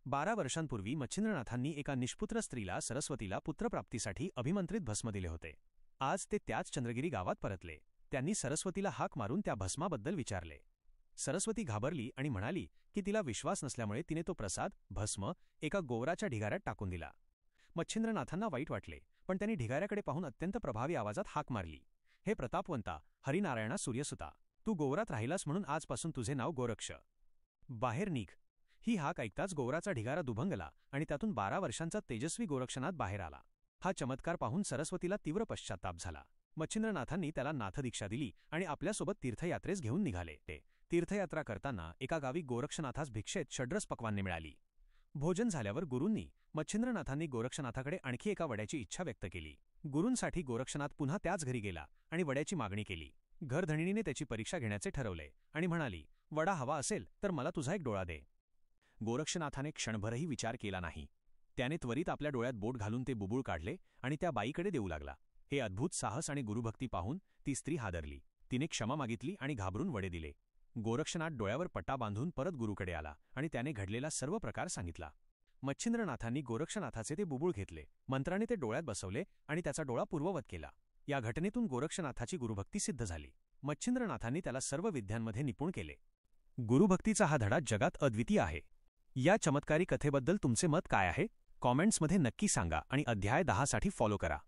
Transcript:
12 वर्षांपूर्वी मच्छिंद्रनाथांनी एका निष्पुत्र स्त्रीला सरस्वतीला पुत्रप्राप्तीसाठी अभिमंत्रित भस्म दिले होते. आज ते त्याच चंद्रगिरी गावात परतले. त्यांनी सरस्वतीला हाक मारून त्या भस्माबद्दल विचारले. सरस्वती घाबरली आणि म्हणाली की तिला विश्वास नसल्यामुळे तिने तो प्रसाद भस्म एका गोवराच्या ढिगाऱ्यात टाकून दिला. मच्छिंद्रनाथांना वाईट वाटले, पण त्यांनी ढिगाऱ्याकडे पाहून अत्यंत प्रभावी आवाजात हाक मारली, हे प्रतापवंता हरिनारायणा सूर्यसुता, तू गोवरात राहिलास म्हणून आजपासून तुझे नाव गोरक्ष. बाहेर निघ. ही हाक ऐकताच गोवराचा ढिगारा दुभंगला आणि त्यातून 12 वर्षांचा तेजस्वी गोरक्षनाथ बाहेर आला. हा चमत्कार पाहून सरस्वतीला तीव्र पश्चात्ताप झाला. मच्छिंद्रनाथांनी त्याला नाथदीक्षा दिली आणि आपल्यासोबत तीर्थयात्रेस घेऊन निघाले. तीर्थयात्रा करताना एका गावी गोरक्षनाथास भिक्षेत षड्रस पक्वान्ने मिळाली. भोजन झाल्यावर गुरूंनी मच्छिंद्रनाथांनी गोरक्षनाथाकडे आणखी एका वड्याची इच्छा व्यक्त केली. गुरूंसाठी गोरक्षनाथ पुन्हा त्याच घरी गेला आणि वड्याची मागणी केली. घरधणीने त्याची परीक्षा घेण्याचे ठरवले आणि म्हणाली, वडा हवा असेल तर मला तुझा एक डोळा दे. गोरक्षनाथाने क्षणभरही विचार केला नाही. त्याने त्वरित आपल्या डोळ्यात बोट घालून ते बुबुळ काढले आणि त्या बाईकडे देऊ लागला. हे अद्भुत साहस आणि गुरुभक्ती पाहून ती स्त्री हादरली. तिने क्षमा मागितली आणि घाबरून वडे दिले. गोरक्षनाथ डोळ्यावर पट्टा बांधून परत गुरुकडे आला आणि त्याने घडलेला सर्व प्रकार सांगितला. मच्छिंद्रनाथांनी गोरक्षनाथाचे ते बुबुळ घेतले, मंत्राने ते डोळ्यात बसवले आणि त्याचा डोळा पूर्ववत केला. या घटनेतून गोरक्षनाथाची गुरुभक्ती सिद्ध झाली. मच्छिंद्रनाथांनी त्याला सर्व विद्यांमध्ये निपुण केले. गुरुभक्तीचा हा धडा जगात अद्वितीय आहे. या चमत्कारी कथेबद्दल तुमचे मत काय आहे? कॉमेंट्समध्ये नक्की सांगा आणि अध्याय 10 साठी फॉलो करा.